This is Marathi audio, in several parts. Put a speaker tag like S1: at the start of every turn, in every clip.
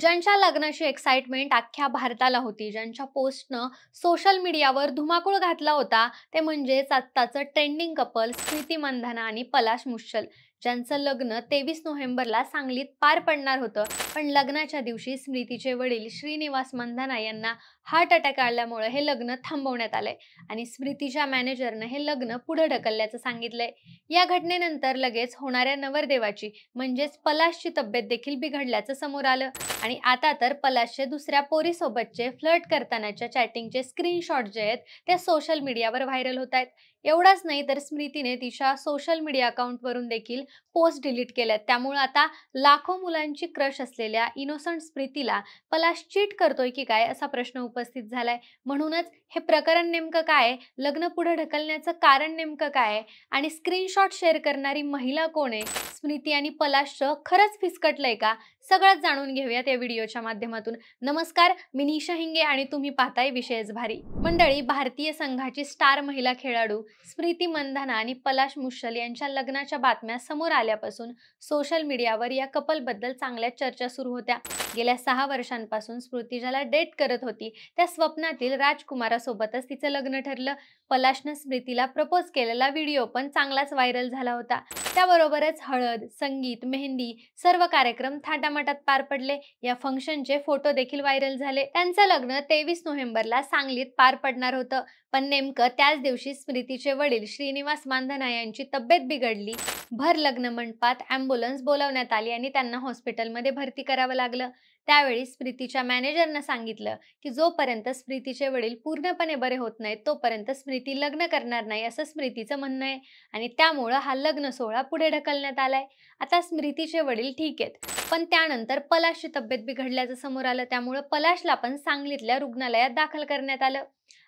S1: ज्यांच्या लग्नाची एक्साइटमेंट अख्ख्या भारताला होती, ज्यांच्या पोस्टनं सोशल मीडियावर धुमाकूळ घातला होता, ते म्हणजेच आत्ताचं ट्रेंडिंग कपल स्मृती मंधाना आणि पलाश मुश्चल, ज्यांचं लग्न 23 नोव्हेंबरला सांगलीत पार पडणार होतं. पण लग्नाच्या दिवशी स्मृतीचे वडील श्रीनिवास मंधाना यांना हार्ट अटॅक आल्यामुळे हे लग्न थांबवण्यात आलंय आणि स्मृतीच्या मॅनेजरनं हे लग्न पुढे ढकलल्याचं सांगितलंय. या घटनेनंतर लगेच होणाऱ्या नवरदेवाची म्हणजेच पलाशची तब्येत देखील बिघडल्याचं समोर आलं आणि आता तर पलाशचे दुसऱ्या पोरीसोबतचे फ्लर्ट करतानाच्या चॅटिंगचे स्क्रीनशॉट जे आहेत ते सोशल मीडियावर व्हायरल होत आहेत. एवढंच नाही तर स्मृतीने तिच्या सोशल मीडिया अकाउंटवरून देखील पोस्ट डिलीट केल्यात. त्यामुळे आता लाखो मुलांची क्रश असलेल्या इनोसंट स्मृतीला पलाश चीट करतोय की काय असा प्रश्न उपस्थित झालाय. म्हणूनच हे प्रकरण नेमकं काय, लग्न पुढे ढकलण्याचं कारण नेमकं काय आणि स्क्रीनशॉट शेअर करणारी महिला कोण आहे, स्मृती आणि पलाशचं खरंच फिसकटलंय का, सगळंच जाणून घेऊयात या व्हिडिओच्या माध्यमातून. नमस्कार, मी निशा हिंगे आणि तुम्ही पाहताय विशेष भारी. मंडळी, भारतीय संघाची स्टार महिला खेळाडू स्मृती मंधाना आणि पलाश मुश्चल यांच्या लग्नाच्या बातम्या समोर आल्यापासून सोशल मीडियावर या कपलबद्दल चांगल्या चर्चा सुरू होत्या. गेल्या 6 वर्षांपासून स्मृती ज्याला डेट करत होती त्या स्वप्नातील राजकुमारासोबतच तिचं लग्न ठरलं. पलाशनं स्मृतीला प्रपोज केलेला व्हिडिओ पण चांगलाच व्हायरल झाला होता. त्याबरोबरच हळद, संगीत, मेहंदी सर्व कार्यक्रम थाटामाटात पार पडले. या फंक्शनचे फोटो देखील व्हायरल झाले. त्यांचं लग्न 23 नोव्हेंबरला सांगलीत पार पडणार होतं. पण नेमकं त्याच दिवशी स्मृतीचे वडील श्रीनिवास मंधाना यांची तब्येत बिघडली. भर लग्न मंडपात ॲम्ब्युलन्स बोलावण्यात आली आणि त्यांना हॉस्पिटलमध्ये भरती करावं लागलं. त्यावेळी स्मृतीच्या मॅनेजरनं सांगितलं की जोपर्यंत स्मृतीचे वडील पूर्णपणे बरे होत नाहीत तोपर्यंत स्मृती लग्न करणार नाही असं स्मृतीचं म्हणणं आहे आणि त्यामुळं हा लग्न सोहळा पुढे ढकलण्यात आलाय. आता स्मृतीचे वडील ठीक आहेत, पण त्यानंतर पलाशची तब्येत बिघडल्याचं समोर आलं. त्यामुळं पलाशला पण सांगलीतल्या रुग्णालयात दाखल करण्यात आलं.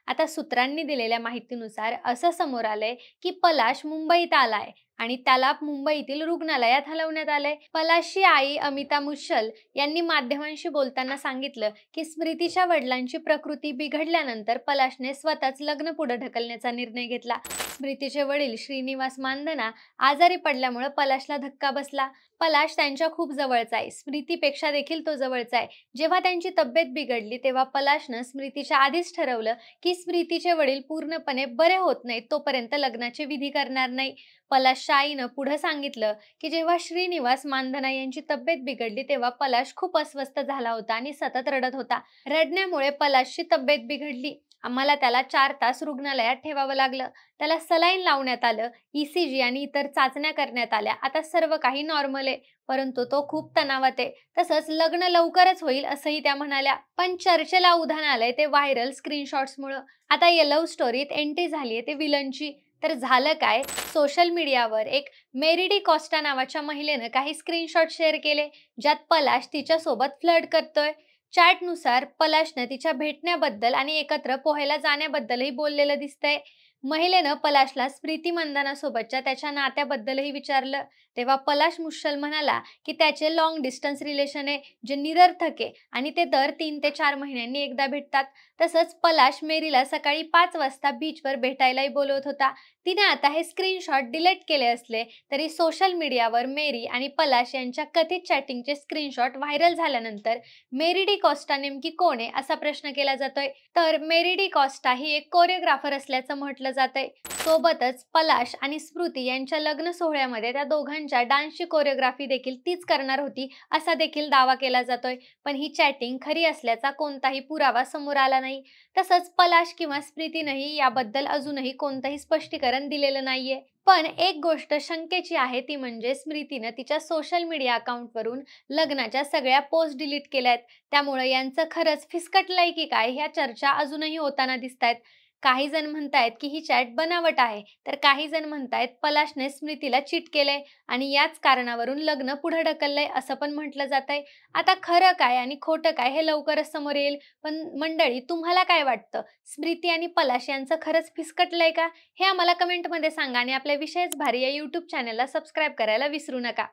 S1: आता सूत्रांनी दिलेल्या माहितीनुसार असं समोर आलंय की पलाश मुंबईत आलाय आणि त्याला मुंबईतील रुग्णालयात हलवण्यात आलंय. पलाशची आई अमिता मुश्चल यांनी माध्यमांशी बोलताना सांगितलं की स्मृतीच्या वडिलांची प्रकृती बिघडल्यानंतर पलाशने स्वतःच लग्न पुढे ढकलण्याचा निर्णय घेतला. स्मृतीचे वडील श्रीनिवास मंधाना आजारी पडल्यामुळे पलाशला धक्का बसला. पलाश त्यांच्या खूप जवळचा आहे, स्मृतीपेक्षा देखील तो जवळचा आहे. जेव्हा त्यांची तब्येत बिघडली तेव्हा पलाशनं स्मृतीच्या आधीच ठरवलं की स्मृतीचे वडील पूर्णपणे बरे होत नाहीत तोपर्यंत लग्नाचे विधी करणार नाही. पलाशच्या आईनं पुढे सांगितलं की जेव्हा श्रीनिवास मंधाना यांची तब्येत बिघडली तेव्हा पलाश खूप अस्वस्थ झाला होता आणि सतत रडत होता. रडण्यामुळे पलाशची तब्येत बिघडली. आम्हाला त्याला 4 तास रुग्णालयात ठेवावं लागलं. त्याला सलाईन लावण्यात आलं, ECG आणि इतर चाचण्या करण्यात आल्या. आता सर्व काही नॉर्मल आहे, परंतु तो खूप तणावात आहे. तसंच लग्न लवकरच होईल असंही त्या म्हणाल्या. पण चर्चेला उधाण आलंय ते व्हायरल स्क्रीनशॉट्समुळं. आता या लव्ह स्टोरीत एंट्री झालीय ते विलनची. तर झालं काय, सोशल मीडियावर एक मेरी डी कॉस्टा नावाच्या महिलेनं काही स्क्रीनशॉट शेअर केले ज्यात पलाश तिच्यासोबत फ्लर्ट करतोय. चॅटनुसार पलाशनं तिच्या भेटण्याबद्दल आणि एकत्र पोहायला जाण्याबद्दलही बोललेलं दिसतंय. महिलेनं पलाशला स्मृती मंधानासोबतच्या त्याच्या नात्याबद्दलही विचारलं. तेव्हा पलाश मुश्चल म्हणाला की त्याचे लॉंग डिस्टन्स रिलेशन आहे जे निरर्थक आहे आणि ते दर 3 ते 4 महिन्यांनी एकदा भेटतात. तसंच पलाश मेरीला सकाळी 5 वाजता बीचवर भेटायलाही बोलवत होता. तिने आता हे स्क्रीनशॉट डिलीट केले असले तरी सोशल मीडियावर मेरी आणि पलाश यांच्या कथित चॅटिंगचे स्क्रीनशॉट व्हायरल झाल्यानंतर मेरी डी कॉस्टा नेमकी कोण आहे असा प्रश्न केला जातोय. तर मेरी डी कॉस्टा ही एक कोरिओग्राफर असल्याचं म्हटलं जातंय. सोबतच पलाश आणि स्मृती यांच्या लग्न सोहळ्यामध्ये त्या दोघांच्या डान्सची कोरिओग्राफी देखील तीच करणार होती असा देखील दावा केला जातोय. पण ही चॅटिंग खरी असल्याचा कोणताही पुरावा समोर आला नाही. तसंच पलाश किंवा स्मृतीनंही याबद्दल अजूनही कोणतंही स्पष्टीकरण दिलेलं नाहीये. पण एक गोष्ट शंकेची आहे ती म्हणजे स्मृतीनं तिच्या सोशल मीडिया अकाउंटवरून लग्नाच्या सगळ्या पोस्ट डिलीट केल्यात. त्यामुळे यांचं खरंच फिसकटलंय की काय ह्या चर्चा अजूनही होताना दिसतायत. काही जण म्हणतायत की ही चॅट बनावट आहे, तर काही जण म्हणतायत पलाशने स्मृतीला चीट केलंय आणि याच कारणावरून लग्न पुढे ढकललंय असं पण म्हटलं जातंय. आता खरं काय आणि खोटं काय हे लवकरच समोर येईल. पण मंडळी, तुम्हाला काय वाटतं, स्मृती आणि पलाश यांचं खरंच फिसकटलंय का? हे आम्हाला कमेंटमध्ये सांगा आणि आपल्या विशेष भारी या YouTube चॅनलला सबस्क्राईब करायला विसरू नका.